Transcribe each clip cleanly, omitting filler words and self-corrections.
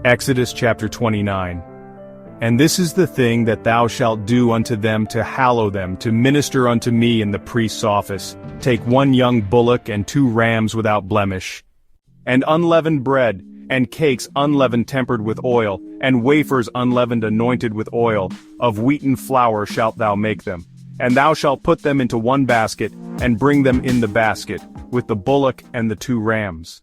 Exodus chapter 29. And this is the thing that thou shalt do unto them to hallow them, to minister unto me in the priest's office. Take 1 young bullock and 2 rams without blemish, and unleavened bread, and cakes unleavened tempered with oil, and wafers unleavened anointed with oil, of wheaten flour shalt thou make them. And thou shalt put them into 1 basket, and bring them in the basket, with the bullock and the 2 rams.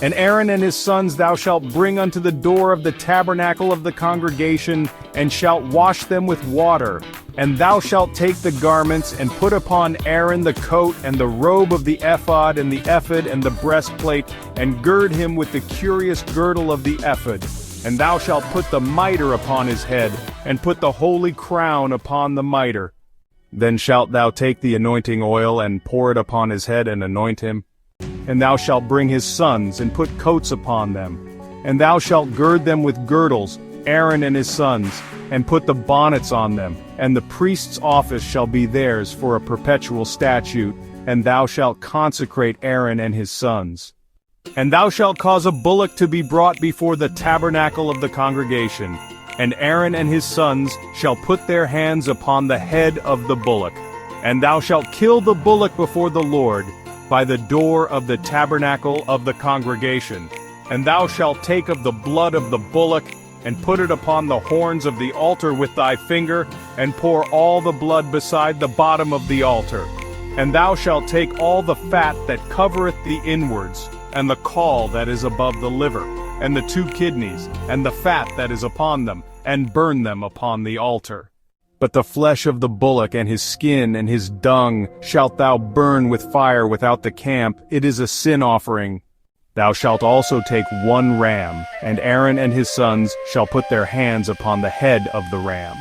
And Aaron and his sons thou shalt bring unto the door of the tabernacle of the congregation, and shalt wash them with water. And thou shalt take the garments, and put upon Aaron the coat, and the robe of the ephod, and the ephod, and the breastplate, and gird him with the curious girdle of the ephod. And thou shalt put the mitre upon his head, and put the holy crown upon the mitre. Then shalt thou take the anointing oil, and pour it upon his head, and anoint him. And thou shalt bring his sons, and put coats upon them. And thou shalt gird them with girdles, Aaron and his sons, and put the bonnets on them. And the priest's office shall be theirs for a perpetual statute, and thou shalt consecrate Aaron and his sons. And thou shalt cause a bullock to be brought before the tabernacle of the congregation. And Aaron and his sons shall put their hands upon the head of the bullock. And thou shalt kill the bullock before the Lord, by the door of the tabernacle of the congregation. And thou shalt take of the blood of the bullock, and put it upon the horns of the altar with thy finger, and pour all the blood beside the bottom of the altar. And thou shalt take all the fat that covereth the inwards, and the caul that is above the liver, and the 2 kidneys, and the fat that is upon them, and burn them upon the altar. But the flesh of the bullock and his skin and his dung shalt thou burn with fire without the camp. It is a sin offering. Thou shalt also take 1 ram, and Aaron and his sons shall put their hands upon the head of the ram.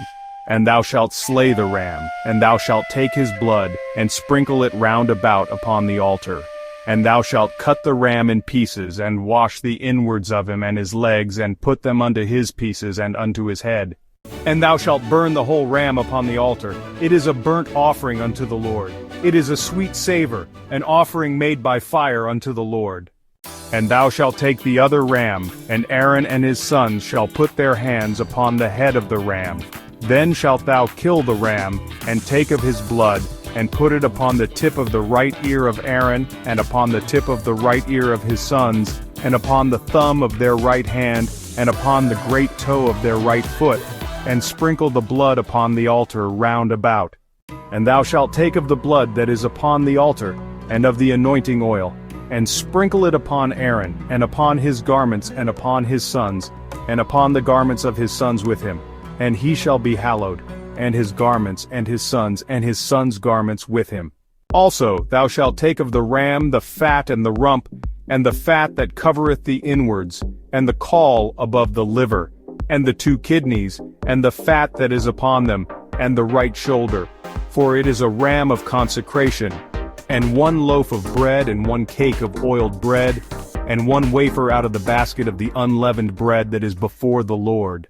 And thou shalt slay the ram, and thou shalt take his blood, and sprinkle it round about upon the altar. And thou shalt cut the ram in pieces, and wash the inwards of him and his legs, and put them unto his pieces and unto his head. And thou shalt burn the whole ram upon the altar. It is a burnt offering unto the Lord. It is a sweet savor, an offering made by fire unto the Lord. And thou shalt take the other ram, and Aaron and his sons shall put their hands upon the head of the ram. Then shalt thou kill the ram, and take of his blood, and put it upon the tip of the right ear of Aaron, and upon the tip of the right ear of his sons, and upon the thumb of their right hand, and upon the great toe of their right foot, and sprinkle the blood upon the altar round about. And thou shalt take of the blood that is upon the altar, and of the anointing oil, and sprinkle it upon Aaron, and upon his garments, and upon his sons, and upon the garments of his sons with him. And he shall be hallowed, and his garments, and his sons' garments with him. Also thou shalt take of the ram the fat and the rump, and the fat that covereth the inwards, and the caul above the liver, and the 2 kidneys, and the fat that is upon them, and the right shoulder. For it is a ram of consecration. And 1 loaf of bread, and 1 cake of oiled bread, and 1 wafer out of the basket of the unleavened bread that is before the Lord.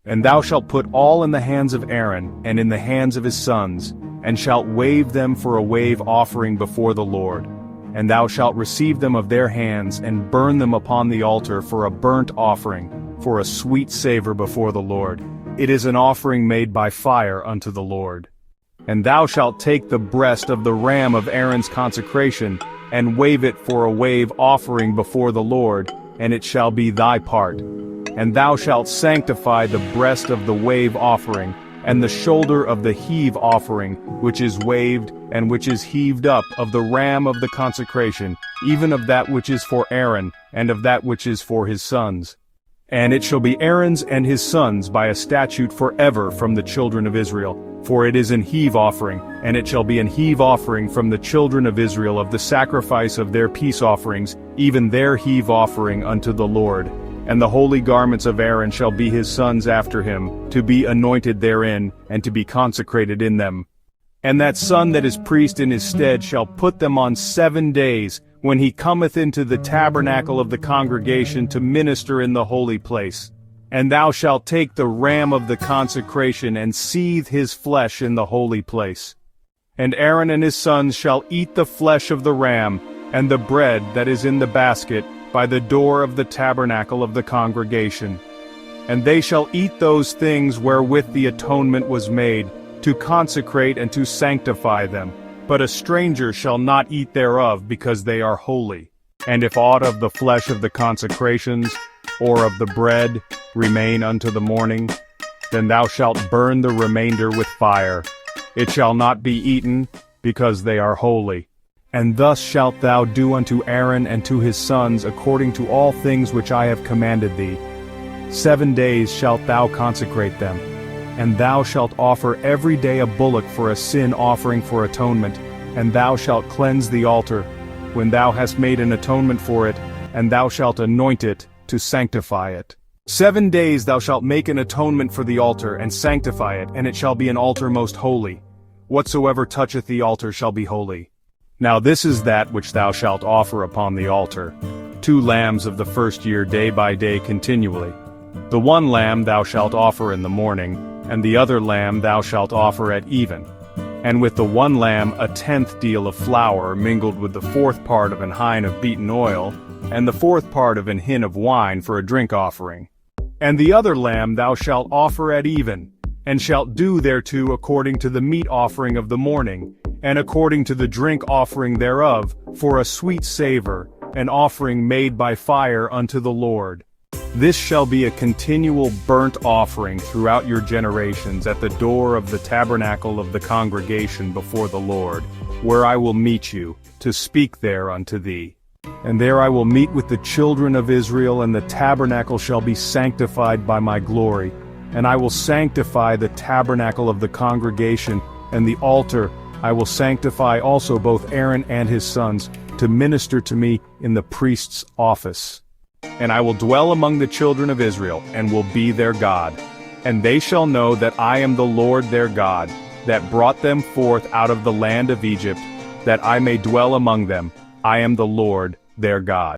And thou shalt put all in the hands of Aaron, and in the hands of his sons, and shalt wave them for a wave offering before the Lord. And thou shalt receive them of their hands, and burn them upon the altar for a burnt offering, for a sweet savor before the Lord. It is an offering made by fire unto the Lord. And thou shalt take the breast of the ram of Aaron's consecration, and wave it for a wave offering before the Lord, and it shall be thy part. And thou shalt sanctify the breast of the wave offering, and the shoulder of the heave offering, which is waved, and which is heaved up, of the ram of the consecration, even of that which is for Aaron, and of that which is for his sons. And it shall be Aaron's and his sons by a statute forever from the children of Israel, for it is an heave offering, and it shall be an heave offering from the children of Israel of the sacrifice of their peace offerings, even their heave offering unto the Lord. And the holy garments of Aaron shall be his sons after him, to be anointed therein, and to be consecrated in them. And that son that is priest in his stead shall put them on 7 days, when he cometh into the tabernacle of the congregation to minister in the holy place. And thou shalt take the ram of the consecration, and seethe his flesh in the holy place. And Aaron and his sons shall eat the flesh of the ram, and the bread that is in the basket, by the door of the tabernacle of the congregation. And they shall eat those things wherewith the atonement was made, to consecrate and to sanctify them. But a stranger shall not eat thereof, because they are holy. And if aught of the flesh of the consecrations, or of the bread, remain unto the morning, then thou shalt burn the remainder with fire. It shall not be eaten, because they are holy. And thus shalt thou do unto Aaron and to his sons according to all things which I have commanded thee. 7 days shalt thou consecrate them. And thou shalt offer every day a bullock for a sin offering for atonement, and thou shalt cleanse the altar, when thou hast made an atonement for it, and thou shalt anoint it, to sanctify it. 7 days thou shalt make an atonement for the altar, and sanctify it, and it shall be an altar most holy. Whatsoever toucheth the altar shall be holy. Now this is that which thou shalt offer upon the altar: 2 lambs of the first year day by day continually. The one lamb thou shalt offer in the morning, and the other lamb thou shalt offer at even. And with the one lamb 1/10 deal of flour mingled with the 4th part of an hin of beaten oil, and the 4th part of an hin of wine for a drink offering. And the other lamb thou shalt offer at even, and shalt do thereto according to the meat offering of the morning, and according to the drink offering thereof, for a sweet savor, an offering made by fire unto the Lord. This shall be a continual burnt offering throughout your generations at the door of the tabernacle of the congregation before the Lord, where I will meet you, to speak there unto thee. And there I will meet with the children of Israel, and the tabernacle shall be sanctified by my glory. And I will sanctify the tabernacle of the congregation, and the altar I will sanctify also both Aaron and his sons, to minister to me in the priest's office. And I will dwell among the children of Israel, and will be their God. And they shall know that I am the Lord their God, that brought them forth out of the land of Egypt, that I may dwell among them. I am the Lord their God.